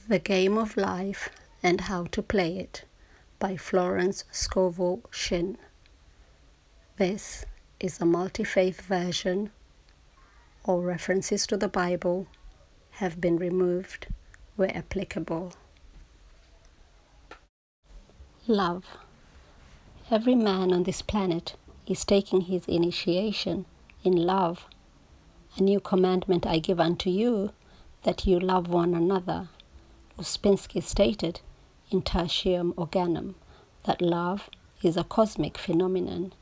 The Game of Life and How to Play It by Florence Scovel Shinn. This is a multi-faith version. All references to the Bible have been removed where applicable. Love. Every man on this planet is taking his initiation in love. A new commandment I give unto you, that you love one another. Uspensky stated in Tertium Organum that love is a cosmic phenomenon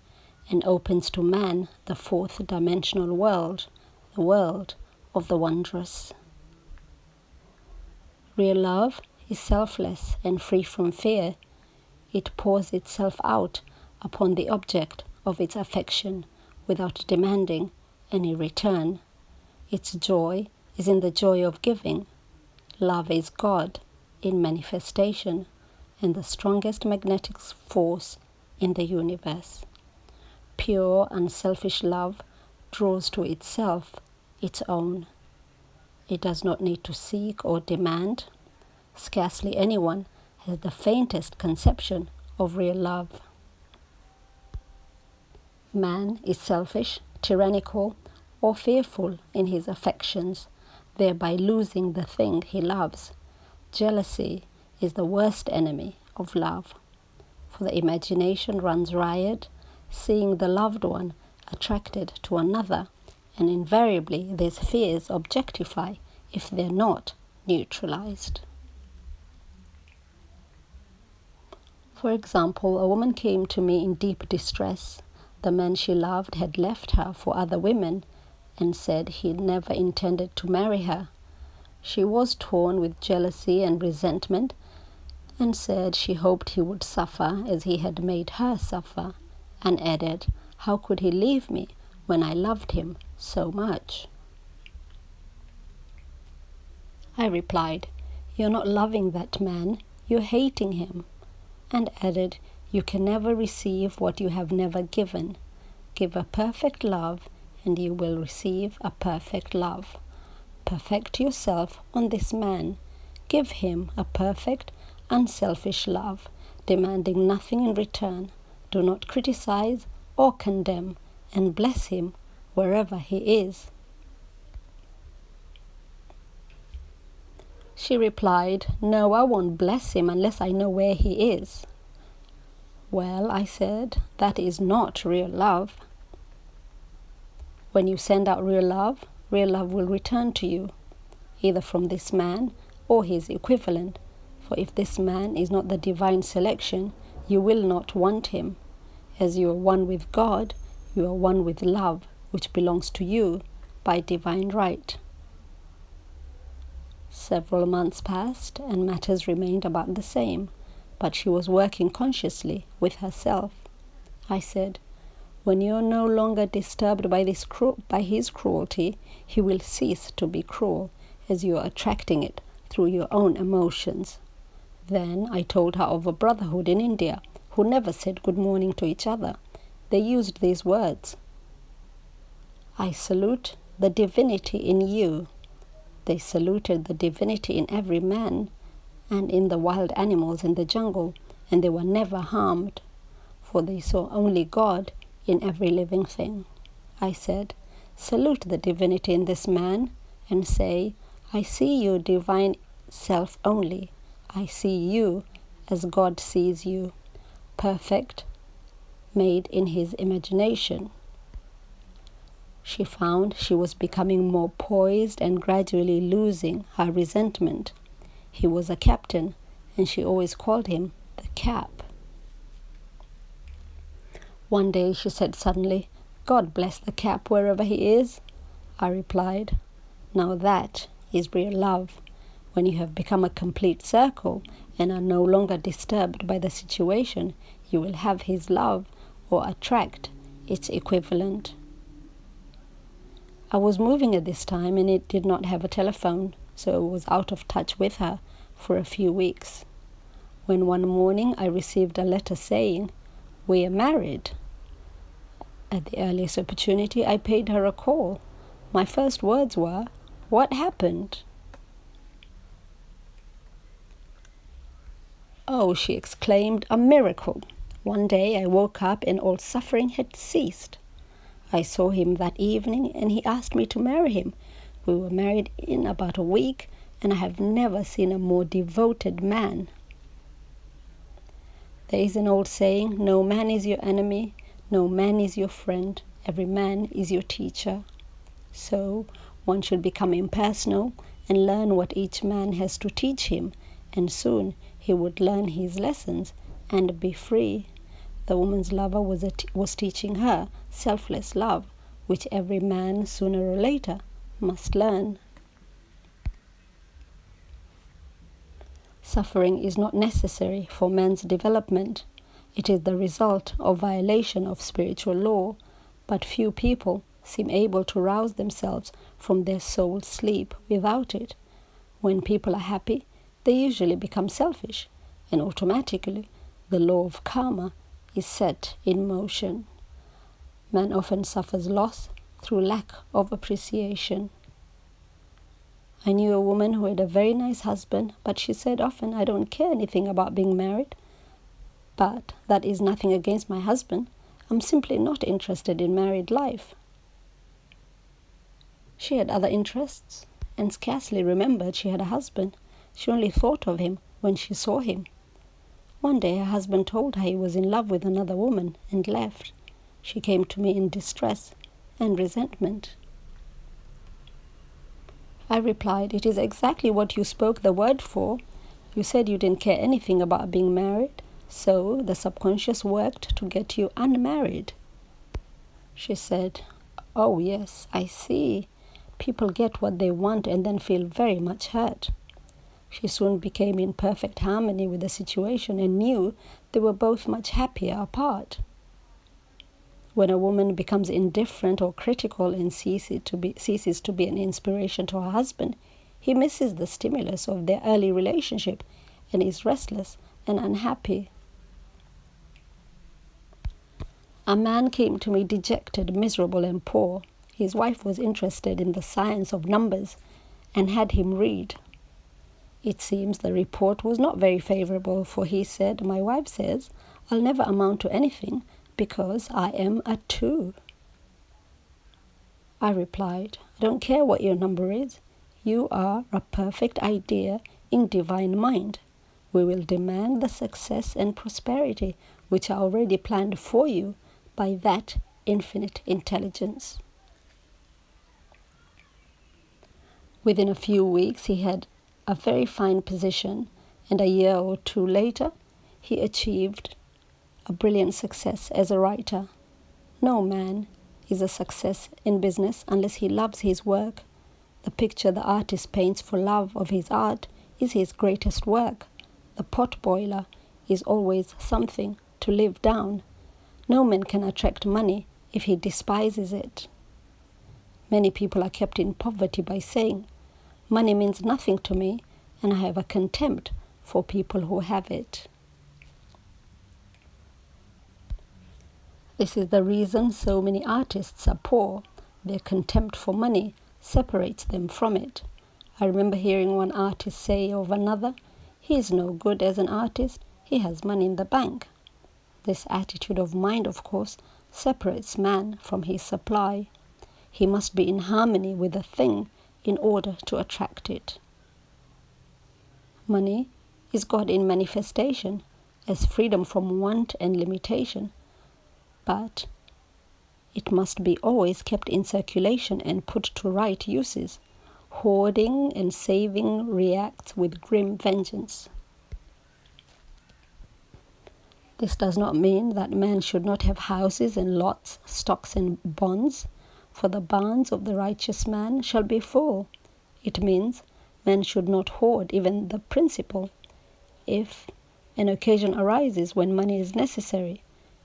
and opens to man the fourth dimensional world, the world of the wondrous. Real love is selfless and free from fear. It pours itself out upon the object of its affection without demanding any return. Its joy is in the joy of giving. Love is God in manifestation and the strongest magnetic force in the universe. Pure, unselfish love draws to itself its own. It does not need to seek or demand. Scarcely anyone has the faintest conception of real love. Man is selfish, tyrannical, or fearful in his affections, thereby losing the thing he loves. Jealousy is the worst enemy of love, for the imagination runs riot, seeing the loved one attracted to another, and invariably these fears objectify if they're not neutralized. For example, a woman came to me in deep distress. The man she loved had left her for other women and said he never intended to marry her. She was torn with jealousy and resentment and said she hoped he would suffer as he had made her suffer, and added, "How could he leave me when I loved him so much?" I replied, "You're not loving that man, you're hating him," and added, "You can never receive what you have never given. Give a perfect love and you will receive a perfect love. Perfect yourself on this man. Give him a perfect, unselfish love, demanding nothing in return. Do not criticize or condemn, and bless him wherever he is." She replied, "No, I won't bless him unless I know where he is." "Well," I said, "that is not real love. When you send out real love will return to you, either from this man or his equivalent. For if this man is not the divine selection, you will not want him. As you are one with God, you are one with love, which belongs to you by divine right." Several months passed and matters remained about the same, but she was working consciously with herself. I said, "When you are no longer disturbed by his cruelty, he will cease to be cruel, as you are attracting it through your own emotions." Then I told her of a brotherhood in India who never said good morning to each other. They used these words: "I salute the divinity in you." They saluted the divinity in every man and in the wild animals in the jungle, and they were never harmed, for they saw only God in every living thing. I said, "Salute the divinity in this man and say, 'I see you divine self only. I see you as God sees you, perfect, made in his imagination.'" She found she was becoming more poised and gradually losing her resentment. He was a captain, and she always called him the Cap. One day she said suddenly, "God bless the Cap wherever he is." I replied, "Now that is real love, when you have become a complete circle and are no longer disturbed by the situation. You will have his love or attract its equivalent." I was moving at this time and it did not have a telephone, so I was out of touch with her for a few weeks. When one morning I received a letter saying, "We are married." At the earliest opportunity, I paid her a call. My first words were, "What happened?" "Oh," she exclaimed, "a miracle! One day I woke up and all suffering had ceased. I saw him that evening and he asked me to marry him. We were married in about a week and I have never seen a more devoted man." There is an old saying, "No man is your enemy, no man is your friend, every man is your teacher." So one should become impersonal and learn what each man has to teach him, and soon he would learn his lessons and be free. The woman's lover was teaching her selfless love, which every man sooner or later must learn. Suffering is not necessary for man's development. It is the result of violation of spiritual law, but few people seem able to rouse themselves from their soul sleep without it. When people are happy, they usually become selfish, and automatically the law of karma is set in motion. Man often suffers loss through lack of appreciation. I knew a woman who had a very nice husband, but she said often, "I don't care anything about being married. But that is nothing against my husband. I'm simply not interested in married life." She had other interests and scarcely remembered she had a husband. She only thought of him when she saw him. One day her husband told her he was in love with another woman and left. She came to me in distress and resentment. I replied, "It is exactly what you spoke the word for. You said you didn't care anything about being married, so the subconscious worked to get you unmarried." She said, "Oh yes, I see. People get what they want and then feel very much hurt." She soon became in perfect harmony with the situation and knew they were both much happier apart. When a woman becomes indifferent or critical and ceases to be an inspiration to her husband, he misses the stimulus of their early relationship and is restless and unhappy. A man came to me dejected, miserable, and poor. His wife was interested in the science of numbers and had him read. It seems the report was not very favorable, for he said, "My wife says I'll never amount to anything because I am a 2. I replied, "I don't care what your number is. You are a perfect idea in divine mind. We will demand the success and prosperity which are already planned for you by that infinite intelligence." Within a few weeks, he had a very fine position, and a year or 2 later, he achieved a brilliant success as a writer. No man is a success in business unless he loves his work. The picture the artist paints for love of his art is his greatest work. The pot boiler is always something to live down. No man can attract money if he despises it. Many people are kept in poverty by saying, "Money means nothing to me, and I have a contempt for people who have it." This is the reason so many artists are poor. Their contempt for money separates them from it. I remember hearing one artist say of another, "He is no good as an artist, he has money in the bank." This attitude of mind, of course, separates man from his supply. He must be in harmony with a thing in order to attract it. Money is God in manifestation, as freedom from want and limitation, but it must be always kept in circulation and put to right uses. Hoarding and saving reacts with grim vengeance. This does not mean that man should not have houses and lots, stocks and bonds, for the barns of the righteous man shall be full. It means man should not hoard even the principal. If an occasion arises when money is necessary,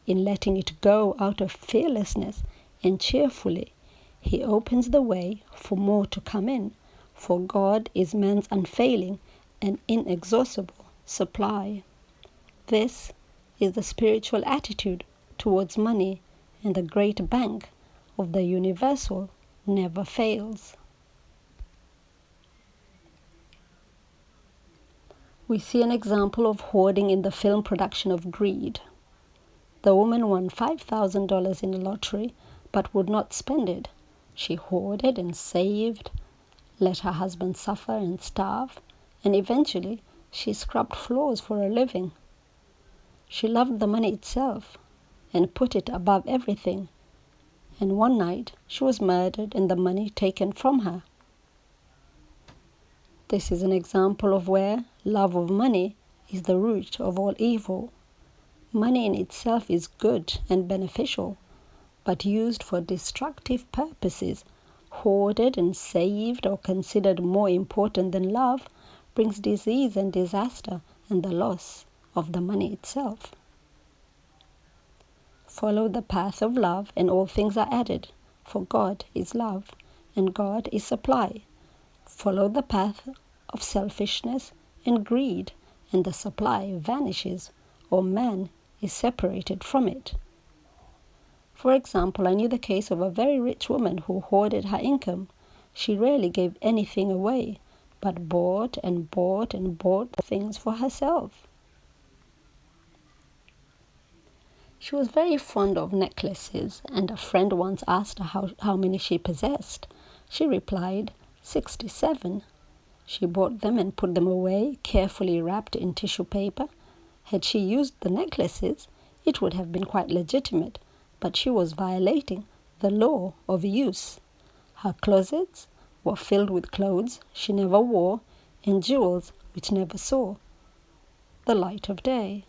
in letting it go out of fearlessness and cheerfully, he opens the way for more to come in, for God is man's unfailing and inexhaustible supply. This is the spiritual attitude towards money, and the great bank of the universal never fails. We see an example of hoarding in the film production of Greed. The woman won $5,000 in the lottery but would not spend it. She hoarded and saved, let her husband suffer and starve, and eventually she scrubbed floors for a living. She loved the money itself and put it above everything, and one night she was murdered and the money taken from her. This is an example of where love of money is the root of all evil. Money in itself is good and beneficial, but used for destructive purposes, hoarded and saved or considered more important than love, brings disease and disaster and the loss of the money itself. Follow the path of love and all things are added, for God is love and God is supply. Follow the path of selfishness and greed and the supply vanishes or man is separated from it. For example, I knew the case of a very rich woman who hoarded her income. She rarely gave anything away, but bought and bought and bought things for herself. She was very fond of necklaces, and a friend once asked her how many she possessed. She replied, 67. She bought them and put them away, carefully wrapped in tissue paper. Had she used the necklaces, it would have been quite legitimate, but she was violating the law of use. Her closets were filled with clothes she never wore and jewels which never saw the light of day.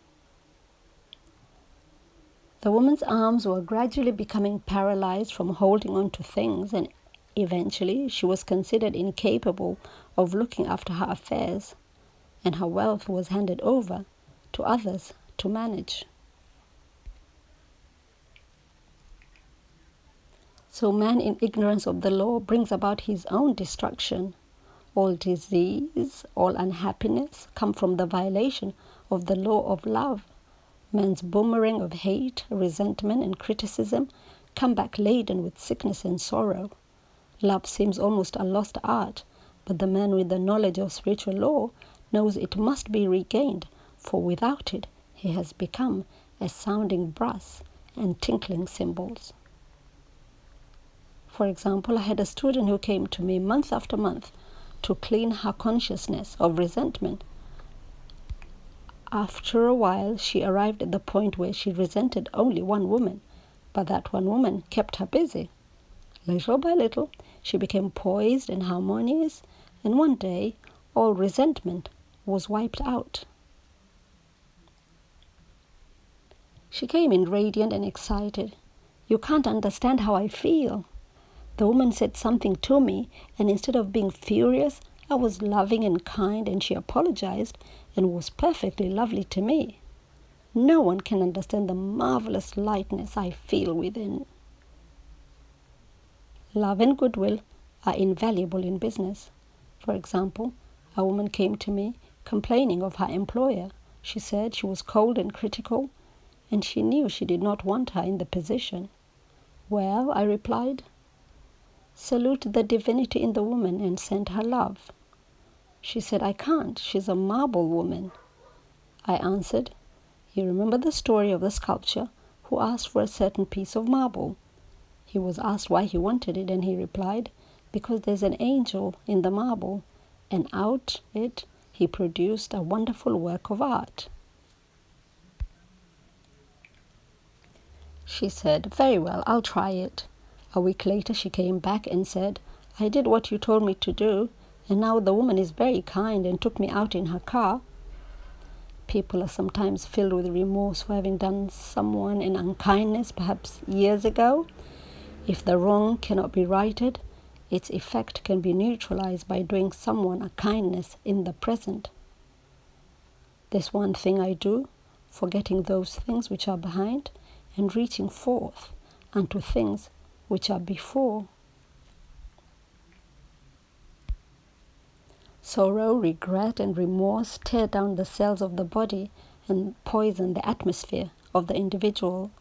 The woman's arms were gradually becoming paralyzed from holding on to things, and eventually she was considered incapable of looking after her affairs, and her wealth was handed over to others to manage. So man, in ignorance of the law, brings about his own destruction. All disease, all unhappiness come from the violation of the law of love. Man's boomerang of hate, resentment, and criticism come back laden with sickness and sorrow. Love seems almost a lost art, but the man with the knowledge of spiritual law knows it must be regained, for without it he has become a sounding brass and tinkling cymbals. For example, I had a student who came to me month after month to clean her consciousness of resentment. After a while, she arrived at the point where she resented only one woman, but that one woman kept her busy. Little by little, she became poised and harmonious, and one day, all resentment was wiped out. She came in radiant and excited. "You can't understand how I feel." The woman said something to me, and instead of being furious, I was loving and kind, and she apologized and was perfectly lovely to me. No one can understand the marvelous lightness I feel within. Love and goodwill are invaluable in business. For example, a woman came to me complaining of her employer. She said she was cold and critical, and she knew she did not want her in the position. "Well," I replied, "salute the divinity in the woman and send her love." She said, "I can't. She's a marble woman." I answered, "You remember the story of the sculptor who asked for a certain piece of marble? He was asked why he wanted it, and he replied, because there's an angel in the marble, and out it he produced a wonderful work of art." She said, "Very well, I'll try it." A week later she came back and said, "I did what you told me to do, and now the woman is very kind and took me out in her car." People are sometimes filled with remorse for having done someone an unkindness, perhaps years ago. If the wrong cannot be righted, its effect can be neutralized by doing someone a kindness in the present. This one thing I do, forgetting those things which are behind and reaching forth unto things which are before. Sorrow, regret, and remorse tear down the cells of the body and poison the atmosphere of the individual.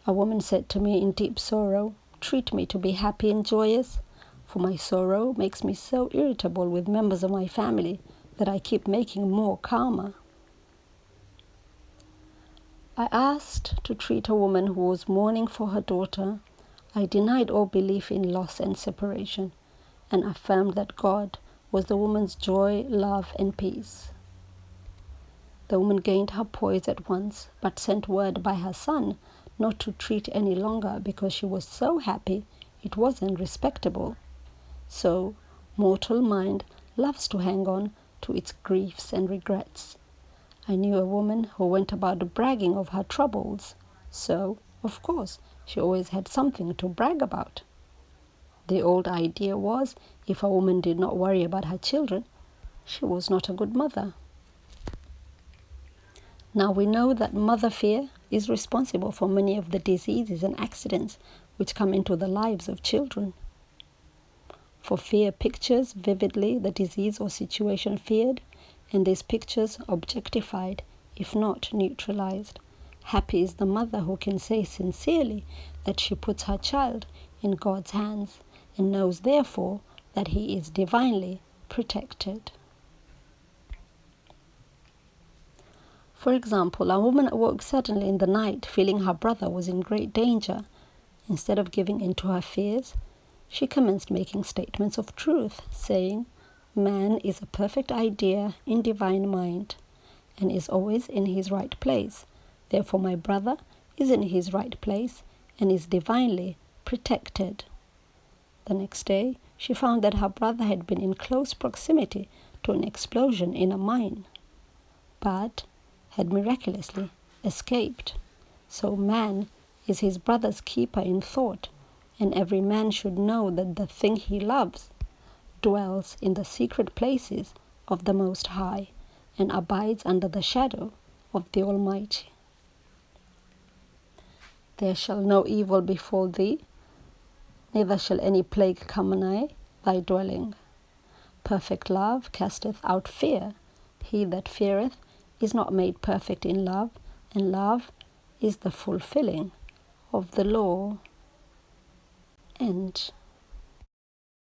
A woman said to me in deep sorrow, "Treat me to be happy and joyous, for my sorrow makes me so irritable with members of my family that I keep making more karma. I asked to treat a woman who was mourning for her daughter. I denied all belief in loss and separation, and affirmed that God was the woman's joy, love, and peace. The woman gained her poise at once, but sent word by her son not to treat any longer because she was so happy it wasn't respectable. So, mortal mind loves to hang on to its griefs and regrets. I knew a woman who went about bragging of her troubles, so, of course, she always had something to brag about. The old idea was, if a woman did not worry about her children, she was not a good mother. Now we know that mother fear is responsible for many of the diseases and accidents which come into the lives of children. For fear pictures vividly the disease or situation feared, and these pictures objectified, if not neutralized. Happy is the mother who can say sincerely that she puts her child in God's hands and knows therefore that he is divinely protected. For example, a woman awoke suddenly in the night feeling her brother was in great danger. Instead of giving in to her fears, she commenced making statements of truth, saying, "Man is a perfect idea in divine mind and is always in his right place. Therefore my brother is in his right place and is divinely protected." The next day, she found that her brother had been in close proximity to an explosion in a mine, but had miraculously escaped. So man is his brother's keeper in thought, and every man should know that the thing he loves dwells in the secret places of the Most High and abides under the shadow of the Almighty. There shall no evil befall thee, neither shall any plague come nigh thy dwelling. Perfect love casteth out fear. He that feareth is not made perfect in love, and love is the fulfilling of the law. End.